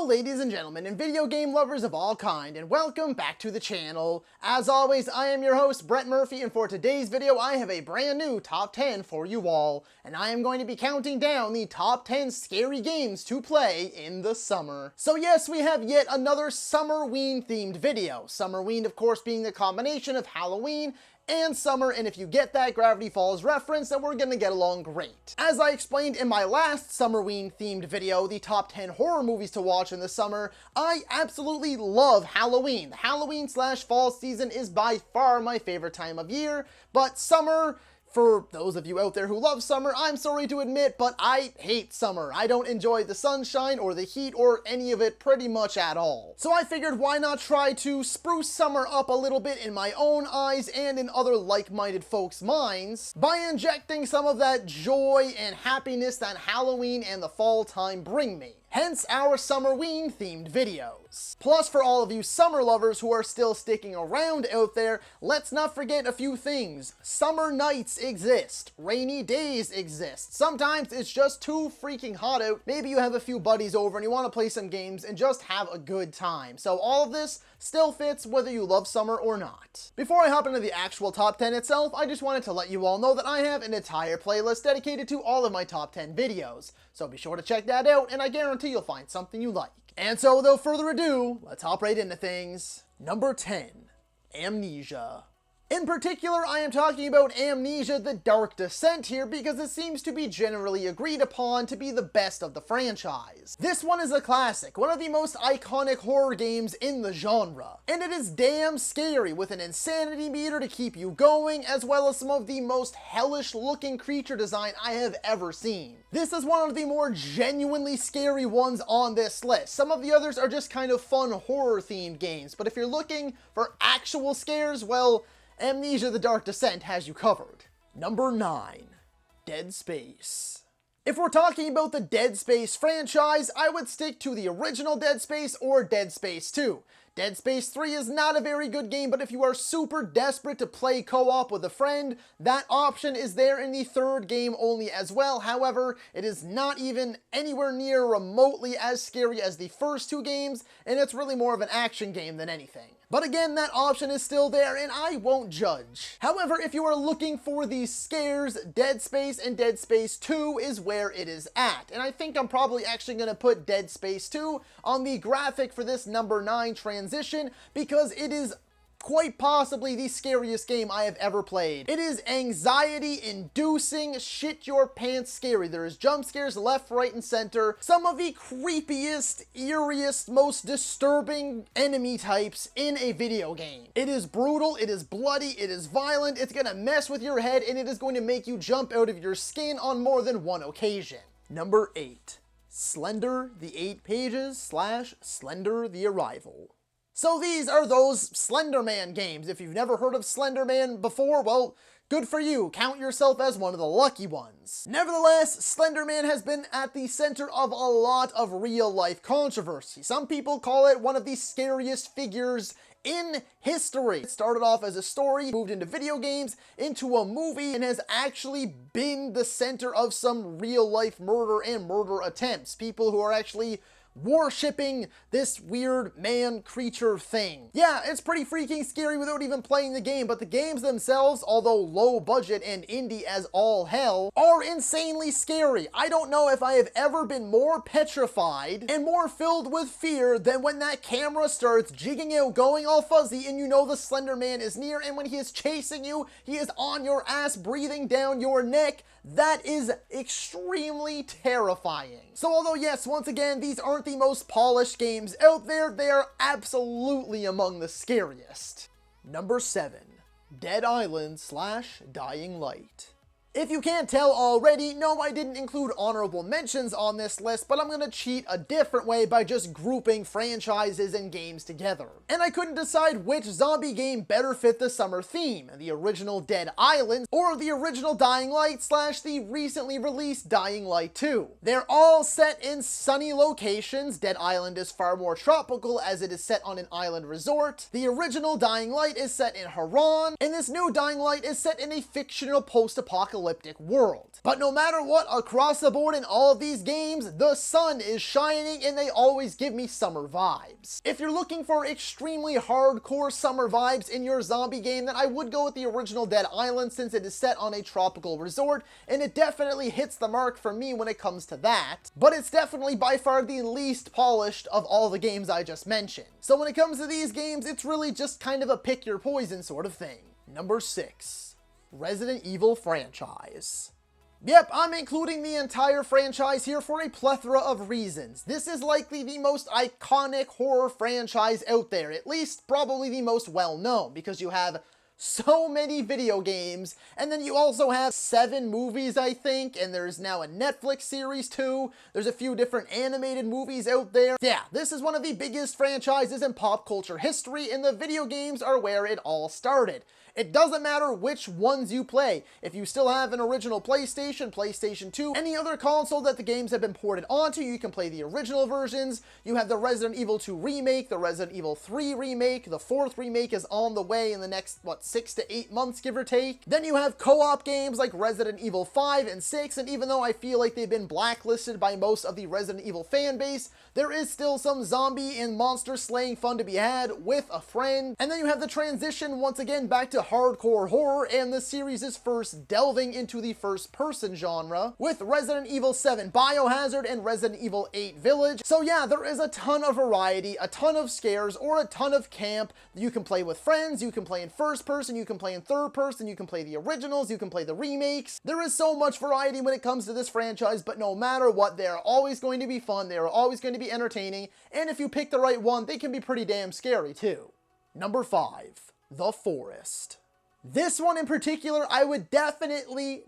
Hello ladies and gentlemen and video game lovers of all kind, and welcome back to the channel. As always, I am your host Brett Murphy, and for today's video I have a brand new top 10 for you all, and I am going to be counting down the top 10 scary games to play in the summer. So yes, we have yet another Summerween themed video. Summerween of course being the combination of Halloween and summer, and if you get that Gravity Falls reference, then we're gonna get along great. As I explained in my last Summerween themed video, the top 10 horror movies to watch in the summer, I absolutely love Halloween. The Halloween/fall season is by far my favorite time of year, but summer, for those of you out there who love summer, I'm sorry to admit, but I hate summer. I don't enjoy the sunshine or the heat or any of it pretty much at all. So I figured why not try to spruce summer up a little bit in my own eyes and in other like-minded folks' minds by injecting some of that joy and happiness that Halloween and the fall time bring me. Hence our Summerween themed videos. Plus, for all of you summer lovers who are still sticking around out there, let's not forget a few things. Summer nights exist. Rainy days exist. Sometimes it's just too freaking hot out. Maybe you have a few buddies over and you want to play some games and just have a good time. So all of this still fits whether you love summer or not. Before I hop into the actual top 10 itself, I just wanted to let you all know that I have an entire playlist dedicated to all of my top 10 videos. So be sure to check that out, and I guarantee you'll find something you like. And so without further ado, let's hop right into things. Number 10, Amnesia. In particular, I am talking about Amnesia: The Dark Descent here because it seems to be generally agreed upon to be the best of the franchise. This one is a classic, one of the most iconic horror games in the genre. And it is damn scary, with an insanity meter to keep you going, as well as some of the most hellish looking creature design I have ever seen. This is one of the more genuinely scary ones on this list. Some of the others are just kind of fun horror themed games, but if you're looking for actual scares, well, Amnesia: The Dark Descent has you covered. Number 9, Dead Space. If we're talking about the Dead Space franchise, I would stick to the original Dead Space or Dead Space 2. Dead Space 3 is not a very good game, but if you are super desperate to play co-op with a friend, that option is there in the third game only as well. However, it is not even anywhere near remotely as scary as the first two games, and it's really more of an action game than anything. But again, that option is still there, and I won't judge. However, if you are looking for these scares, Dead Space and Dead Space 2 is where it is at. And I think I'm probably actually going to put Dead Space 2 on the graphic for this number 9 transition, because it is quite possibly the scariest game I have ever played. It is anxiety-inducing, shit-your-pants scary. There is jump scares left, right, and center. Some of the creepiest, eeriest, most disturbing enemy types in a video game. It is brutal, it is bloody, it is violent, it's gonna mess with your head, and it is going to make you jump out of your skin on more than one occasion. Number 8, Slender: The 8 Pages / Slender: The Arrival. So these are those Slender Man games. If you've never heard of Slender Man before, well, good for you. Count yourself as one of the lucky ones. Nevertheless, Slender Man has been at the center of a lot of real-life controversy. Some people call it one of the scariest figures in history. It started off as a story, moved into video games, into a movie, and has actually been the center of some real-life murder and murder attempts. People who are actually worshipping this weird man creature thing. Yeah, it's pretty freaking scary without even playing the game, but the games themselves, although low budget and indie as all hell, are insanely scary. I don't know if I have ever been more petrified and more filled with fear than when that camera starts jigging out, going all fuzzy, and you know the Slender Man is near, and when he is chasing you, he is on your ass, breathing down your neck. That is extremely terrifying. So although yes, once again, these aren't the most polished games out there, they are absolutely among the scariest. Number 7, Dead Island / Dying Light. If you can't tell already, no, I didn't include honorable mentions on this list, but I'm gonna cheat a different way by just grouping franchises and games together. And I couldn't decide which zombie game better fit the summer theme, the original Dead Island or the original Dying Light / the recently released Dying Light 2. They're all set in sunny locations. Dead Island is far more tropical as it is set on an island resort. The original Dying Light is set in Haran, and this new Dying Light is set in a fictional post-apocalyptic post-apocalyptic world. But no matter what, across the board in all of these games, the sun is shining and they always give me summer vibes. If you're looking for extremely hardcore summer vibes in your zombie game, then I would go with the original Dead Island, since it is set on a tropical resort, and it definitely hits the mark for me when it comes to that. But it's definitely by far the least polished of all the games I just mentioned. So when it comes to these games, it's really just kind of a pick your poison sort of thing. Number 6. Resident Evil Franchise. Yep, I'm including the entire franchise here for a plethora of reasons. This is likely the most iconic horror franchise out there, at least probably the most well-known, because you have so many video games, and then you also have 7 movies, I think, and there's now a Netflix series too. There's a few different animated movies out there. Yeah, this is one of the biggest franchises in pop culture history, and the video games are where it all started. It doesn't matter which ones you play. If you still have an original PlayStation, PlayStation 2, any other console that the games have been ported onto, you can play the original versions. You have the Resident Evil 2 remake, the Resident Evil 3 remake, the 4th remake is on the way in the next, 6 to 8 months, give or take. Then you have co-op games like Resident Evil 5 and 6, and even though I feel like they've been blacklisted by most of the Resident Evil fan base, there is still some zombie and monster slaying fun to be had with a friend. And then you have the transition once again back to hardcore horror, and the series is first delving into the first-person genre with Resident Evil 7 Biohazard and Resident Evil 8 Village. So yeah, there is a ton of variety, a ton of scares, or a ton of camp. You can play with friends, you can play in first person, you can play in third person, you can play the originals, you can play the remakes. There is so much variety when it comes to this franchise, but no matter what, they are always going to be fun, they are always going to be entertaining, and if you pick the right one, they can be pretty damn scary too. Number 5. The Forest. This one in particular, I would definitely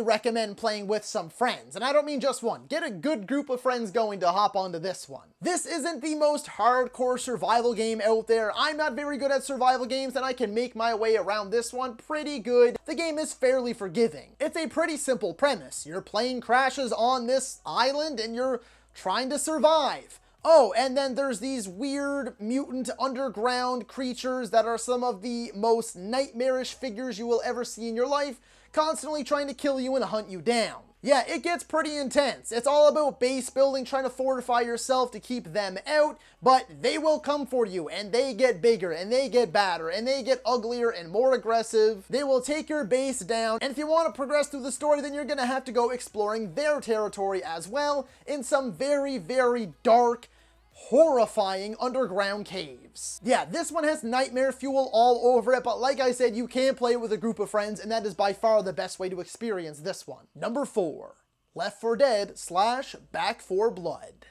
recommend playing with some friends. And I don't mean just one. Get a good group of friends going to hop onto this one. This isn't the most hardcore survival game out there. I'm not very good at survival games, and I can make my way around this one pretty good. The game is fairly forgiving. It's a pretty simple premise. Your plane crashes on this island, and you're trying to survive. Oh, and then there's these weird mutant underground creatures that are some of the most nightmarish figures you will ever see in your life, constantly trying to kill you and hunt you down. Yeah, it gets pretty intense. It's all about base building, trying to fortify yourself to keep them out, but they will come for you, and they get bigger, and they get badder, and they get uglier and more aggressive. They will take your base down, and if you want to progress through the story, then you're gonna have to go exploring their territory as well, in some very dark, horrifying underground caves. Yeah, this one has nightmare fuel all over it, but like I said, you can play it with a group of friends, and that is by far the best way to experience this one. Number 4. Left 4 Dead / Back 4 Blood.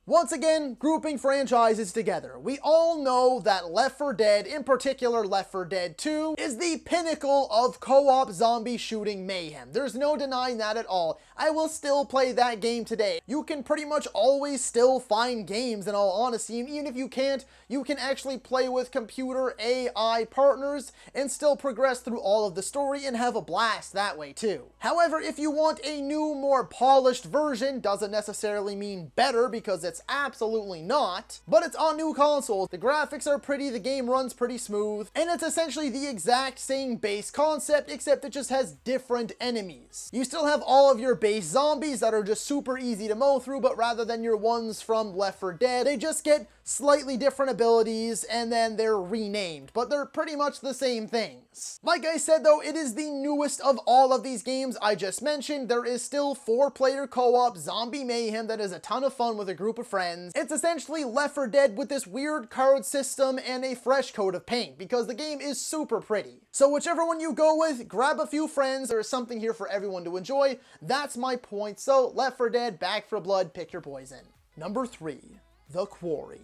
Once again, grouping franchises together. We all know that Left 4 Dead, in particular Left 4 Dead 2, is the pinnacle of co-op zombie shooting mayhem. There's no denying that at all. I will still play that game today. You can pretty much always still find games, in all honesty, and even if you can't, you can actually play with computer AI partners and still progress through all of the story and have a blast that way too. However, if you want a new, more polished version, doesn't necessarily mean better, because it's absolutely not, but it's on new consoles. The graphics are pretty, the game runs pretty smooth, and it's essentially the exact same base concept, except it just has different enemies. You still have all of your base zombies that are just super easy to mow through, but rather than your ones from Left 4 Dead, they just get slightly different abilities, and then they're renamed, but they're pretty much the same things. Like I said though, it is the newest of all of these games I just mentioned. There is still 4-player co-op zombie mayhem that is a ton of fun with a group of friends. It's essentially Left 4 Dead with this weird card system and a fresh coat of paint, because the game is super pretty. So whichever one you go with, grab a few friends. There is something here for everyone to enjoy. That's my point. So Left 4 Dead, Back 4 Blood, pick your poison. Number 3. The Quarry.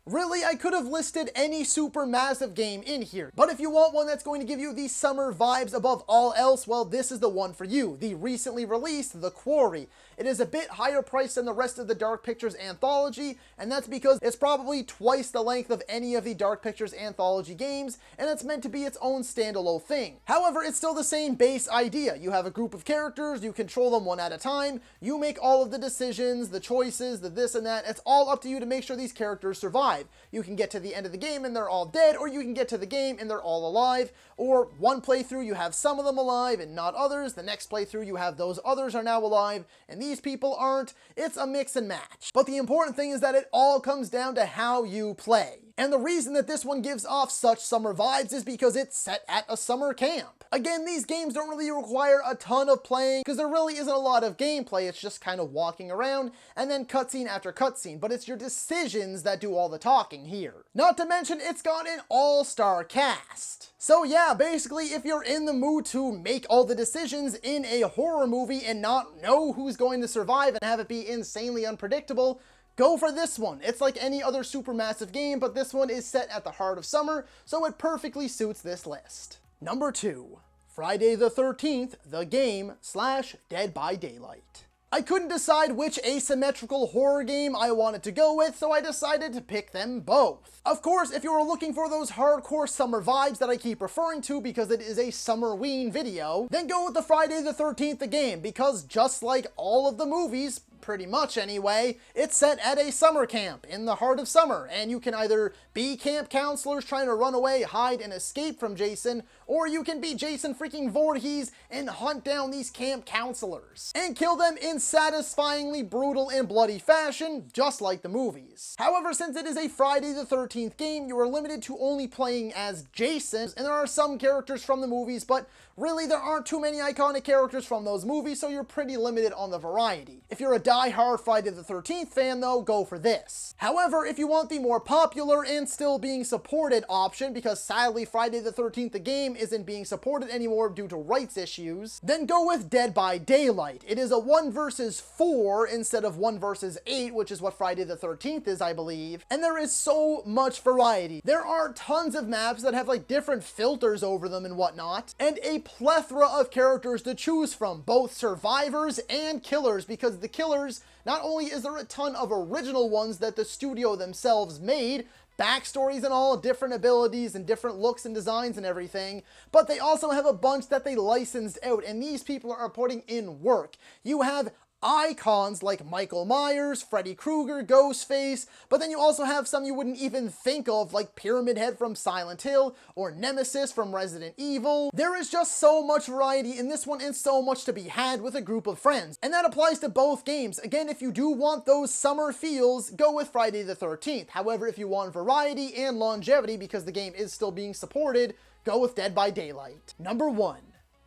Really, I could have listed any super massive game in here, but if you want one that's going to give you the summer vibes above all else, well, this is the one for you. The recently released The Quarry. It is a bit higher priced than the rest of the Dark Pictures anthology, and that's because it's probably twice the length of any of the Dark Pictures anthology games, and it's meant to be its own standalone thing. However, it's still the same base idea. You have a group of characters, you control them one at a time, you make all of the decisions, the choices, the this and that. It's all up to you to make sure these characters survive. alive. You can get to the end of the game and they're all dead, or you can get to the game and they're all alive, or one playthrough you have some of them alive and not others, the next playthrough you have those others are now alive and these people aren't. It's a mix and match. But the important thing is that it all comes down to how you play. And the reason that this one gives off such summer vibes is because it's set at a summer camp. Again, these games don't really require a ton of playing because there really isn't a lot of gameplay. It's just kind of walking around and then cutscene after cutscene, but it's your decisions that do all the talking here. Not to mention, it's got an all-star cast. So yeah, basically, if you're in the mood to make all the decisions in a horror movie and not know who's going to survive and have it be insanely unpredictable, go for this one. It's like any other supermassive game, but this one is set at the heart of summer, so it perfectly suits this list. Number 2, Friday the 13th, the game / Dead by Daylight. I couldn't decide which asymmetrical horror game I wanted to go with, so I decided to pick them both. Of course, if you were looking for those hardcore summer vibes that I keep referring to because it is a Summerween video, then go with the Friday the 13th the game, because just like all of the movies, pretty much anyway, it's set at a summer camp in the heart of summer, and you can either be camp counselors trying to run away, hide, and escape from Jason, or you can be Jason freaking Voorhees and hunt down these camp counselors and kill them in satisfyingly brutal and bloody fashion, just like the movies. However, since it is a Friday the 13th game, you are limited to only playing as Jason, and there are some characters from the movies, but really there aren't too many iconic characters from those movies, so you're pretty limited on the variety. If you're a die-hard Friday the 13th fan though, go for this. However, if you want the more popular and still being supported option, because sadly Friday the 13th the game isn't being supported anymore due to rights issues, then go with Dead by Daylight. It is a 1 versus 4 instead of 1 versus 8, which is what Friday the 13th is, I believe, and there is so much variety. There are tons of maps that have like different filters over them and whatnot, and a plethora of characters to choose from, both survivors and killers, because the killers, not only is there a ton of original ones that the studio themselves made, backstories and all, different abilities and different looks and designs and everything, but they also have a bunch that they licensed out, and these people are putting in work. You have icons like Michael Myers, Freddy Krueger, Ghostface, but then you also have some you wouldn't even think of, like Pyramid Head from Silent Hill or Nemesis from Resident Evil. There is just so much variety in this one and so much to be had with a group of friends, and that applies to both games. Again, if you do want those summer feels, go with Friday the 13th. However, if you want variety and longevity because the game is still being supported, go with Dead by Daylight. Number 1.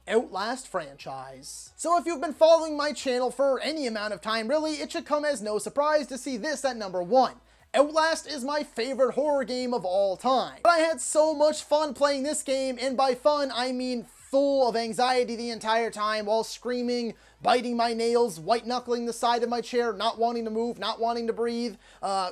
Outlast Franchise. So if you've been following my channel for any amount of time really, it should come as no surprise to see this at number 1. Outlast is my favorite horror game of all time. But I had so much fun playing this game, and by fun I mean full of anxiety the entire time while screaming, biting my nails, white-knuckling the side of my chair, not wanting to move, not wanting to breathe,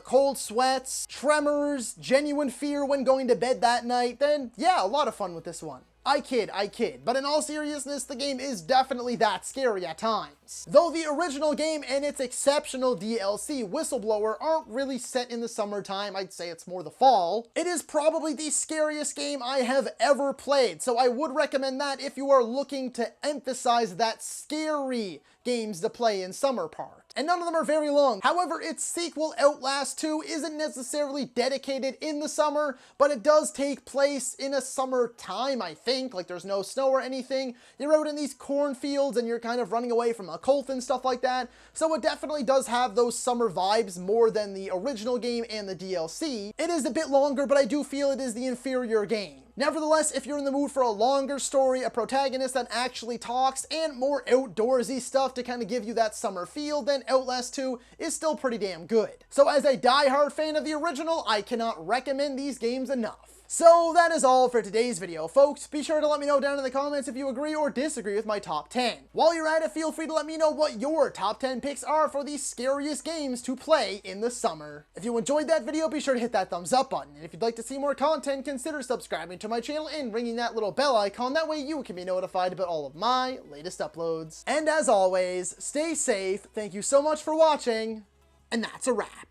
cold sweats, tremors, genuine fear when going to bed that night, then yeah, a lot of fun with this one. I kid, but in all seriousness, the game is definitely that scary at times. Though the original game and its exceptional DLC, Whistleblower, aren't really set in the summertime, I'd say it's more the fall, it is probably the scariest game I have ever played, so I would recommend that if you are looking to emphasize that scary games to play in summer part. And none of them are very long. However, its sequel, Outlast 2, isn't necessarily dedicated in the summer, but it does take place in a summer time, I think. Like, there's no snow or anything. You're out in these cornfields and you're kind of running away from a cult and stuff like that. So it definitely does have those summer vibes more than the original game and the DLC. It is a bit longer, but I do feel it is the inferior game. Nevertheless, if you're in the mood for a longer story, a protagonist that actually talks, and more outdoorsy stuff to kind of give you that summer feel, then Outlast 2 is still pretty damn good. So as a die-hard fan of the original, I cannot recommend these games enough. So that is all for today's video, folks. Be sure to let me know down in the comments if you agree or disagree with my top 10. While you're at it, feel free to let me know what your top 10 picks are for the scariest games to play in the summer. If you enjoyed that video, be sure to hit that thumbs up button. And if you'd like to see more content, consider subscribing to my channel and ringing that little bell icon. That way you can be notified about all of my latest uploads. And as always, stay safe. Thank you so much for watching, and that's a wrap.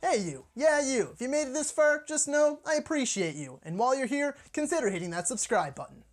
Hey you, yeah you, if you made it this far, just know I appreciate you, and while you're here, consider hitting that subscribe button.